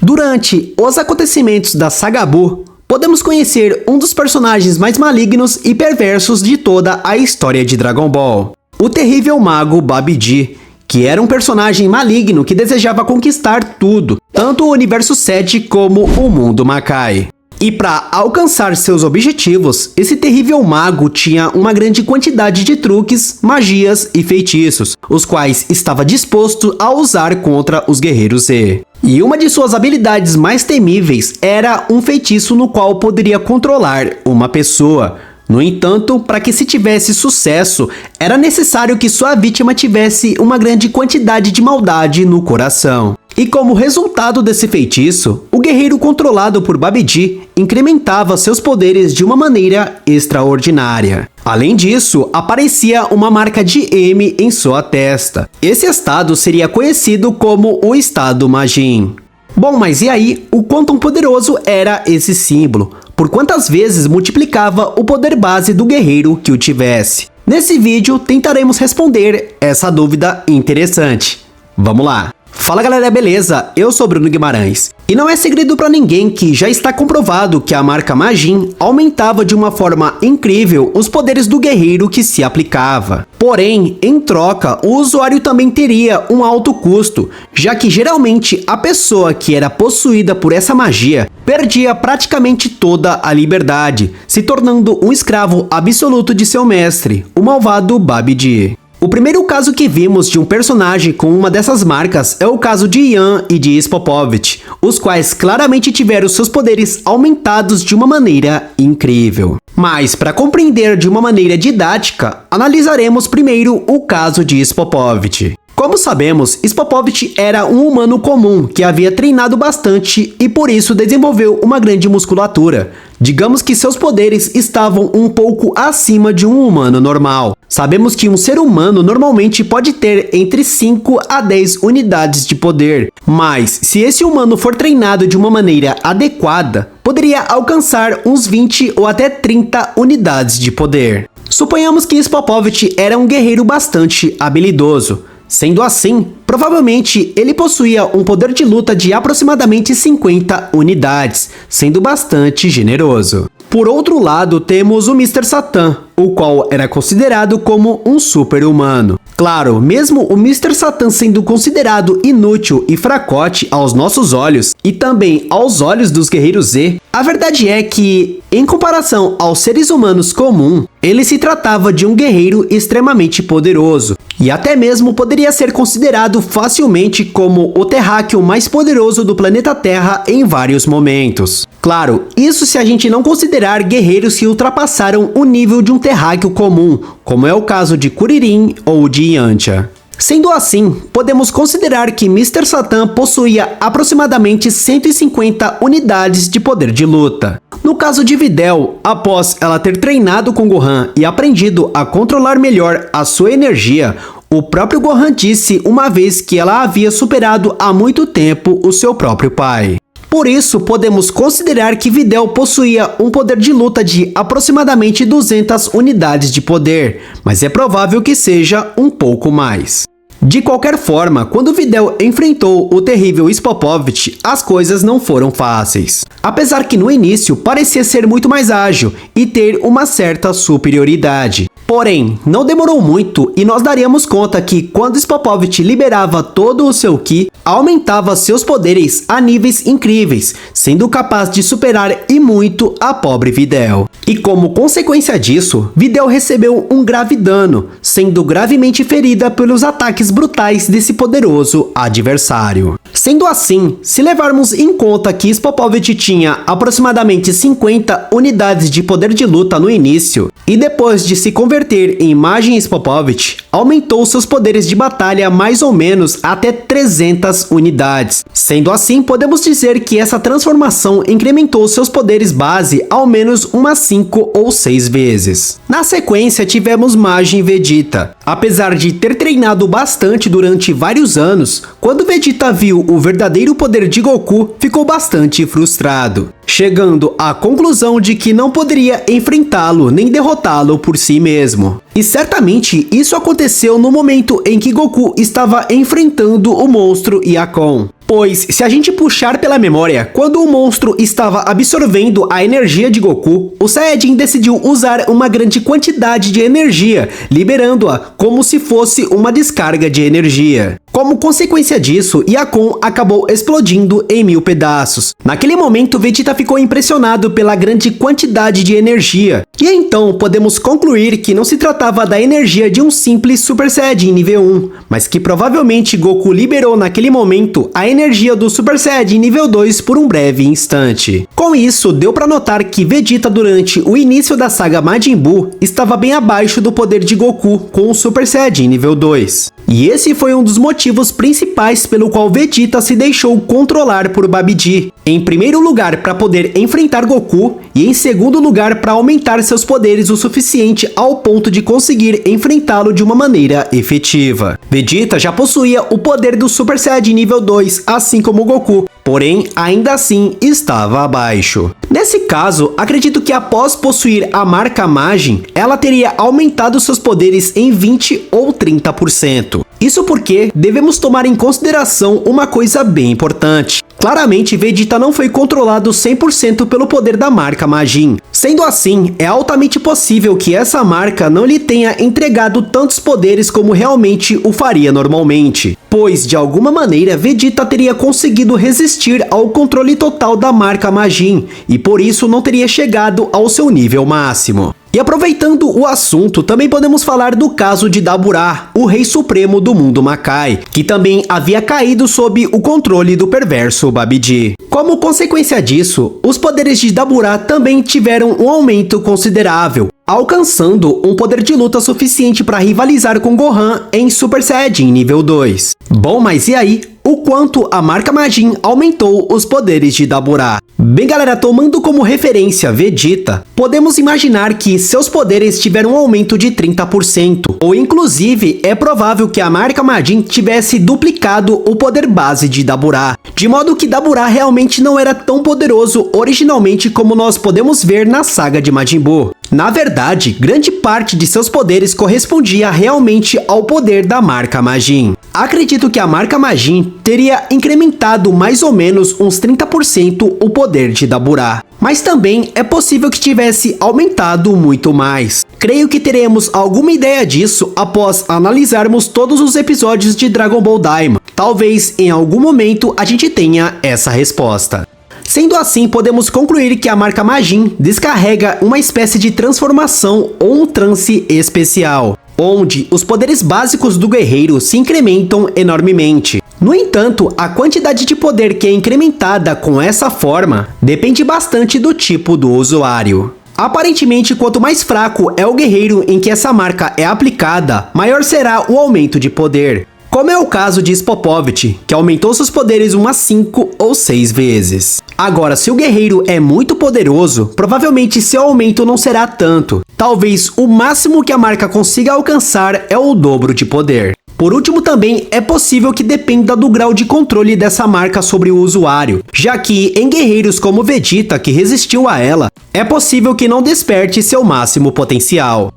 Durante os acontecimentos da Saga Buu, podemos conhecer um dos personagens mais malignos e perversos de toda a história de Dragon Ball, o terrível mago Babidi, que era um personagem maligno que desejava conquistar tudo, tanto o Universo 7 como o Mundo Makai. E para alcançar seus objetivos, esse terrível mago tinha uma grande quantidade de truques, magias e feitiços, os quais estava disposto a usar contra os guerreiros Z. E uma de suas habilidades mais temíveis era um feitiço no qual poderia controlar uma pessoa. No entanto, para que se tivesse sucesso, era necessário que sua vítima tivesse uma grande quantidade de maldade no coração. E como resultado desse feitiço, o guerreiro controlado por Babidi incrementava seus poderes de uma maneira extraordinária. Além disso, aparecia uma marca de M em sua testa. Esse estado seria conhecido como o estado Majin. Bom, mas e aí, o quão poderoso era esse símbolo? Por quantas vezes multiplicava o poder base do guerreiro que o tivesse? Nesse vídeo, tentaremos responder essa dúvida interessante. Vamos lá! Fala galera, beleza? Eu sou Bruno Guimarães. E não é segredo para ninguém que já está comprovado que a marca Majin aumentava de uma forma incrível os poderes do guerreiro que se aplicava. Porém, em troca, o usuário também teria um alto custo, já que geralmente a pessoa que era possuída por essa magia perdia praticamente toda a liberdade, se tornando um escravo absoluto de seu mestre, o malvado Babidi. O primeiro caso que vimos de um personagem com uma dessas marcas é o caso de Yan e de Spopovich, os quais claramente tiveram seus poderes aumentados de uma maneira incrível. Mas, para compreender de uma maneira didática, analisaremos primeiro o caso de Spopovich. Como sabemos, Spopovich era um humano comum que havia treinado bastante e por isso desenvolveu uma grande musculatura. Digamos que seus poderes estavam um pouco acima de um humano normal. Sabemos que um ser humano normalmente pode ter entre 5 a 10 unidades de poder, mas se esse humano for treinado de uma maneira adequada, poderia alcançar uns 20 ou até 30 unidades de poder. Suponhamos que Spopovich era um guerreiro bastante habilidoso. Sendo assim, provavelmente ele possuía um poder de luta de aproximadamente 50 unidades, sendo bastante generoso. Por outro lado, temos o Mr. Satan, o qual era considerado como um super-humano. Claro, mesmo o Mr. Satan sendo considerado inútil e fracote aos nossos olhos, e também aos olhos dos guerreiros Z, a verdade é que, em comparação aos seres humanos comuns, ele se tratava de um guerreiro extremamente poderoso, e até mesmo poderia ser considerado facilmente como o terráqueo mais poderoso do planeta Terra em vários momentos. Claro, isso se a gente não considerar guerreiros que ultrapassaram o nível de um terráqueo comum, como é o caso de Kuririn ou de Yantia. Sendo assim, podemos considerar que Mr. Satan possuía aproximadamente 150 unidades de poder de luta. No caso de Videl, após ela ter treinado com Gohan e aprendido a controlar melhor a sua energia, o próprio Gohan disse uma vez que ela havia superado há muito tempo o seu próprio pai. Por isso, podemos considerar que Videl possuía um poder de luta de aproximadamente 200 unidades de poder, mas é provável que seja um pouco mais. De qualquer forma, quando Videl enfrentou o terrível Spopovich, as coisas não foram fáceis. Apesar que no início parecia ser muito mais ágil e ter uma certa superioridade. Porém, não demorou muito e nós daríamos conta que quando Spopovich liberava todo o seu Ki, aumentava seus poderes a níveis incríveis, sendo capaz de superar e muito a pobre Videl. E como consequência disso, Videl recebeu um grave dano, sendo gravemente ferida pelos ataques brutais desse poderoso adversário. Sendo assim, se levarmos em conta que Spopovich tinha aproximadamente 50 unidades de poder de luta no início, e depois de se converter em Majin Spopovich, aumentou seus poderes de batalha mais ou menos até 300 unidades. Sendo assim, podemos dizer que essa transformação incrementou seus poderes base ao menos umas 5 ou 6 vezes. Na sequência, tivemos Majin Vegeta. Apesar de ter treinado bastante durante vários anos, quando Vegeta viu o verdadeiro poder de Goku, ficou bastante frustrado, chegando à conclusão de que não poderia enfrentá-lo nem derrotá-lo por si mesmo. E certamente isso aconteceu no momento em que Goku estava enfrentando o monstro Yakon. Pois, se a gente puxar pela memória, quando o monstro estava absorvendo a energia de Goku, o Saiyajin decidiu usar uma grande quantidade de energia, liberando-a como se fosse uma descarga de energia. Como consequência disso, Yakon acabou explodindo em 1000 pedaços. Naquele momento, Vegeta ficou impressionado pela grande quantidade de energia. E então, podemos concluir que não se tratava da energia de um simples Super Saiyajin nível 1, mas que provavelmente Goku liberou naquele momento a energia do Super Saiyajin nível 2 por um breve instante. Com isso, deu para notar que Vegeta durante o início da saga Majin Buu estava bem abaixo do poder de Goku com o Super Saiyajin nível 2. E esse foi um dos motivos principais pelo qual Vegeta se deixou controlar por Babidi. Em primeiro lugar, para poder enfrentar Goku, e em segundo lugar, para aumentar seus poderes o suficiente ao ponto de conseguir enfrentá-lo de uma maneira efetiva. Vegeta já possuía o poder do Super Saiyajin nível 2, assim como Goku, porém, ainda assim, estava abaixo. Nesse caso, acredito que após possuir a marca Majin, ela teria aumentado seus poderes em 20 ou 30%. Isso porque devemos tomar em consideração uma coisa bem importante. Claramente, Vegeta não foi controlado 100% pelo poder da marca Majin. Sendo assim, é altamente possível que essa marca não lhe tenha entregado tantos poderes como realmente o faria normalmente. Pois, de alguma maneira, Vegeta teria conseguido resistir ao controle total da marca Majin, e por isso não teria chegado ao seu nível máximo. E aproveitando o assunto, também podemos falar do caso de Dabura, o rei supremo do mundo Makai, que também havia caído sob o controle do perverso Babidi. Como consequência disso, os poderes de Dabura também tiveram um aumento considerável, alcançando um poder de luta suficiente para rivalizar com Gohan em Super Saiyajin nível 2. Bom, mas e aí? O quanto a marca Majin aumentou os poderes de Dabura? Bem galera, tomando como referência Vegeta, podemos imaginar que seus poderes tiveram um aumento de 30%, ou inclusive é provável que a marca Majin tivesse duplicado o poder base de Dabura, de modo que Dabura realmente não era tão poderoso originalmente como nós podemos ver na saga de Majin Buu. Na verdade, grande parte de seus poderes correspondia realmente ao poder da marca Majin. Acredito que a marca Majin teria incrementado mais ou menos uns 30% o poder de Dabura, mas também é possível que tivesse aumentado muito mais. Creio que teremos alguma ideia disso após analisarmos todos os episódios de Dragon Ball Daima. Talvez em algum momento a gente tenha essa resposta. Sendo assim, podemos concluir que a marca Majin descarrega uma espécie de transformação ou um transe especial, onde os poderes básicos do guerreiro se incrementam enormemente. No entanto, a quantidade de poder que é incrementada com essa forma depende bastante do tipo do usuário. Aparentemente, quanto mais fraco é o guerreiro em que essa marca é aplicada, maior será o aumento de poder. Como é o caso de Spopovich, que aumentou seus poderes umas 5 ou 6 vezes. Agora, se o guerreiro é muito poderoso, provavelmente seu aumento não será tanto. Talvez o máximo que a marca consiga alcançar é o dobro de poder. Por último, também é possível que dependa do grau de controle dessa marca sobre o usuário, já que em guerreiros como Vegeta, que resistiu a ela, é possível que não desperte seu máximo potencial.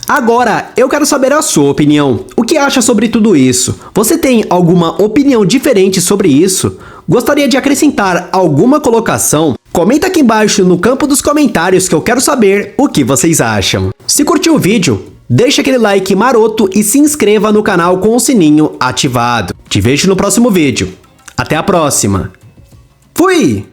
Agora, eu quero saber a sua opinião. O que acha sobre tudo isso? Você tem alguma opinião diferente sobre isso? Gostaria de acrescentar alguma colocação? Comenta aqui embaixo no campo dos comentários que eu quero saber o que vocês acham. Se curtiu o vídeo, deixa aquele like maroto e se inscreva no canal com o sininho ativado. Te vejo no próximo vídeo. Até a próxima. Fui!